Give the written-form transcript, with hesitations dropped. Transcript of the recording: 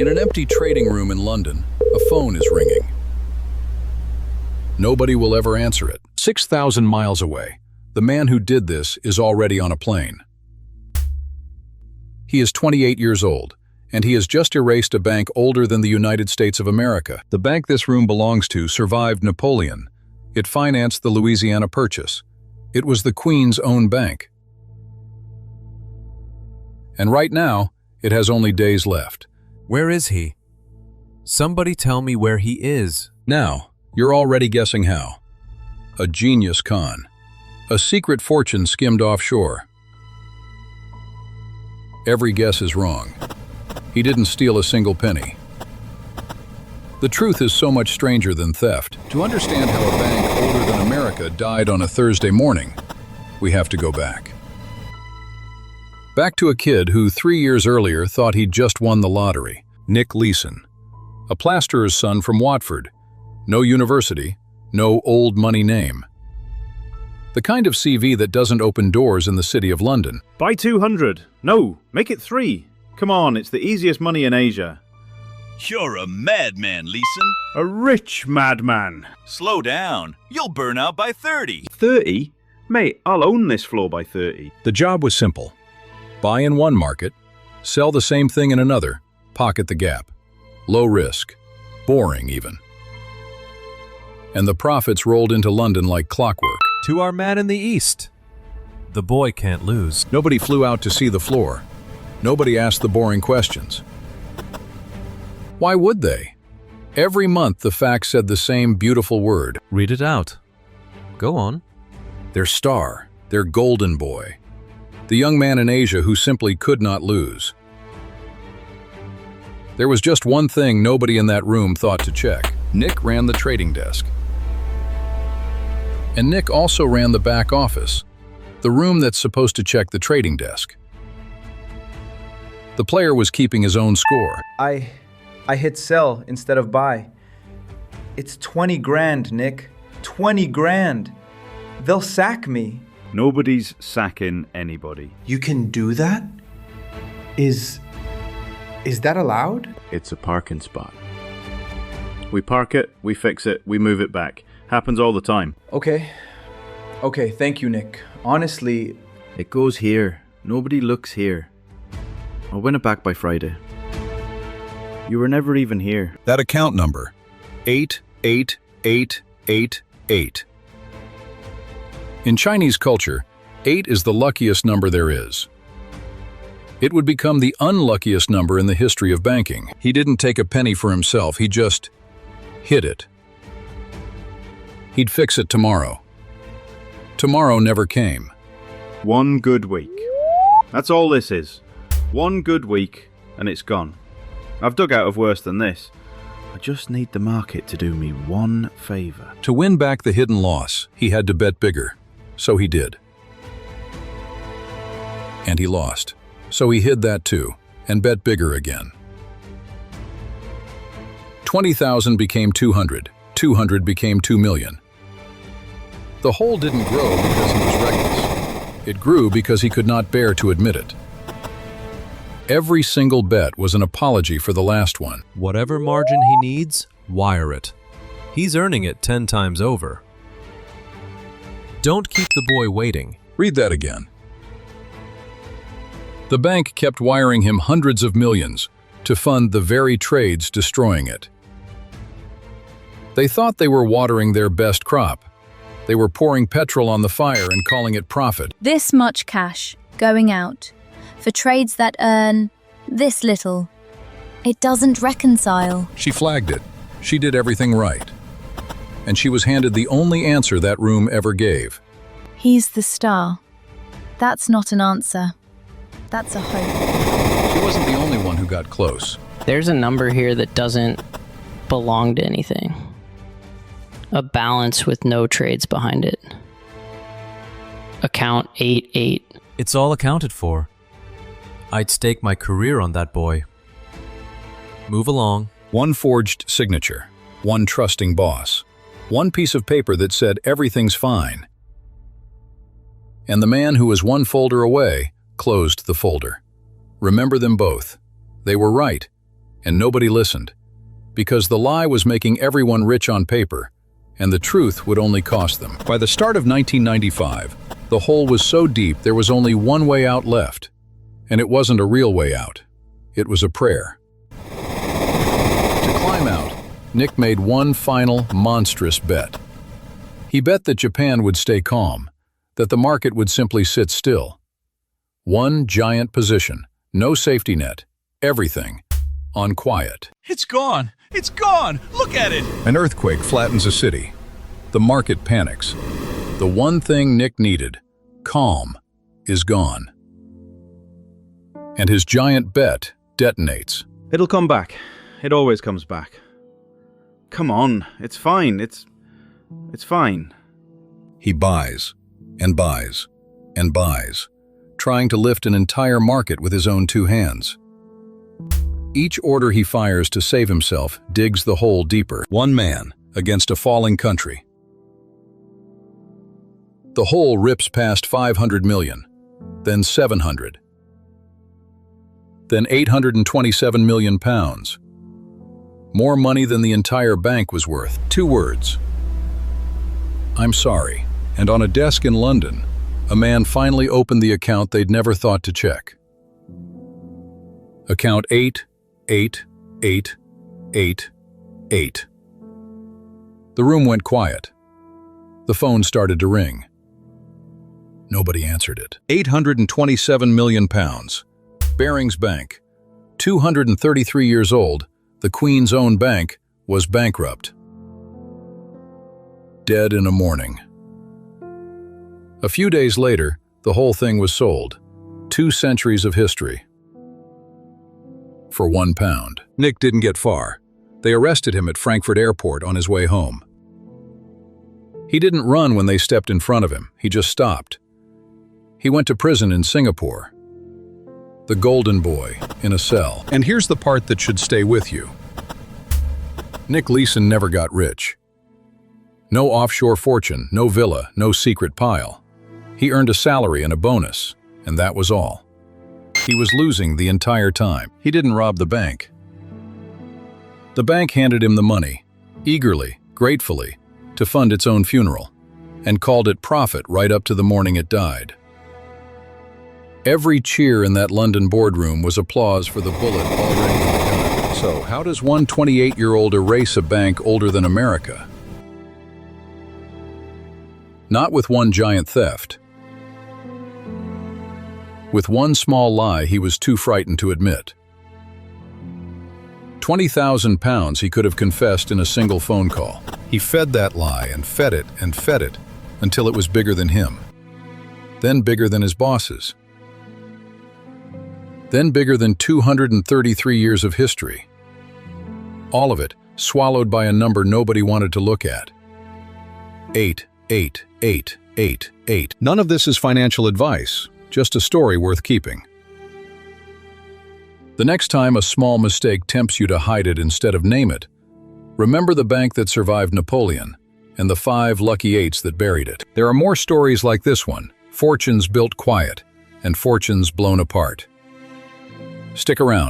In an empty trading room in London, a phone is ringing. Nobody will ever answer it. 6,000 miles away, the man who did this is already on a plane. He is 28 years old, and he has just erased a bank older than the United States of America. The bank this room belongs to survived Napoleon. It financed the Louisiana Purchase. It was the Queen's own bank. And right now, it has only days left. Where is he? Somebody tell me where he is. Now, you're already guessing how. A genius con. A secret fortune skimmed offshore. Every guess is wrong. He didn't steal a single penny. The truth is so much stranger than theft. To understand how a bank older than America died on a Thursday morning, we have to go back. Back to a kid who 3 years earlier thought he'd just won the lottery. Nick Leeson, a plasterer's son from Watford. No university, no old money name. The kind of CV that doesn't open doors in the City of London. Buy 200. No, make it 3. Come on, it's the easiest money in Asia. You're a madman, Leeson. A rich madman. Slow down. You'll burn out by 30. 30? Mate, I'll own this floor by 30. The job was simple. Buy in one market, sell the same thing in another, pocket the gap. Low risk. Boring, even. And the profits rolled into London like clockwork. To our man in the east. The boy can't lose. Nobody flew out to see the floor. Nobody asked the boring questions. Why would they? Every month the fax said the same beautiful word. Read it out. Go on. Their star, their golden boy. The young man in Asia who simply could not lose. There was just one thing nobody in that room thought to check. Nick ran the trading desk. And Nick also ran the back office, the room that's supposed to check the trading desk. The player was keeping his own score. I hit sell instead of buy. It's 20 grand, Nick. 20 grand. They'll sack me. Nobody's sacking anybody. You can do that? Is that allowed? It's a parking spot. We park it, we fix it, we move it back. Happens all the time. Okay, thank you, Nick. Honestly, It goes here. Nobody looks here. I'll win it back by Friday. You were never even here. That account number, 88888. In Chinese culture, 8 is the luckiest number there is. It would become the unluckiest number in the history of banking. He didn't take a penny for himself, he just hid it. He'd fix it tomorrow. Tomorrow never came. 1 good week. That's all this is. 1 good week, and it's gone. I've dug out of worse than this. I just need the market to do me one favor. To win back the hidden loss, he had to bet bigger. So he did. And he lost. So he hid that too, and bet bigger again. 20,000 became 200. 200 became 2 million. The hole didn't grow because he was reckless. It grew because he could not bear to admit it. Every single bet was an apology for the last one. Whatever margin he needs, wire it. He's earning it 10 times over. Don't keep the boy waiting. Read that again. The bank kept wiring him hundreds of millions to fund the very trades destroying it. They thought they were watering their best crop. They were pouring petrol on the fire and calling it profit. This much cash going out for trades that earn this little. It doesn't reconcile. She flagged it. She did everything right. And she was handed the only answer that room ever gave. He's the star. That's not an answer. That's a hope. She wasn't the only one who got close. There's a number here that doesn't belong to anything. A balance with no trades behind it. Account 88. It's all accounted for. I'd stake my career on that boy. Move along. One forged signature. One trusting boss. One piece of paper that said everything's fine. And the man who was one folder away closed the folder. Remember them both. They were right. And nobody listened, because the lie was making everyone rich on paper, and the truth would only cost them. By the start of 1995, the hole was so deep there was only one way out left. And it wasn't a real way out. It was a prayer. To climb out, Nick made one final, monstrous bet. He bet that Japan would stay calm, that the market would simply sit still. One giant position, no safety net, everything on quiet. It's gone! It's gone! Look at it! An earthquake flattens a city. The market panics. The one thing Nick needed, calm, is gone. And his giant bet detonates. It'll come back. It always comes back. Come on, it's fine. It's fine. He buys, and buys, and buys, trying to lift an entire market with his own two hands. Each order he fires to save himself digs the hole deeper. One man against a falling country. The hole rips past 500 million, then 700, then 827 million pounds. More money than the entire bank was worth. 2 words. I'm sorry. And on a desk in London, a man finally opened the account they'd never thought to check. Account 88888. The room went quiet. The phone started to ring. Nobody answered it. 827 million pounds. Barings Bank. 233 years old, the Queen's own bank, was bankrupt. Dead in a morning. A few days later, the whole thing was sold. 2 centuries of history. For £1. Nick didn't get far. They arrested him at Frankfurt Airport on his way home. He didn't run when they stepped in front of him. He just stopped. He went to prison in Singapore. The golden boy, in a cell. And here's the part that should stay with you. Nick Leeson never got rich. No offshore fortune, no villa, no secret pile. He earned a salary and a bonus, and that was all. He was losing the entire time. He didn't rob the bank. The bank handed him the money, eagerly, gratefully, to fund its own funeral, and called it profit right up to the morning it died. Every cheer in that London boardroom was applause for the bullet already in the gun. So, how does one 28-year-old erase a bank older than America? Not with one giant theft. With one small lie he was too frightened to admit. £20,000 he could have confessed in a single phone call. He fed that lie and fed it until it was bigger than him. Then bigger than his bosses. Then bigger than 233 years of history. All of it swallowed by a number nobody wanted to look at. 88888. None of this is financial advice, just a story worth keeping. The next time a small mistake tempts you to hide it instead of name it, remember the bank that survived Napoleon and the 5 lucky 8s that buried it. There are more stories like this one, fortunes built quiet and fortunes blown apart. Stick around.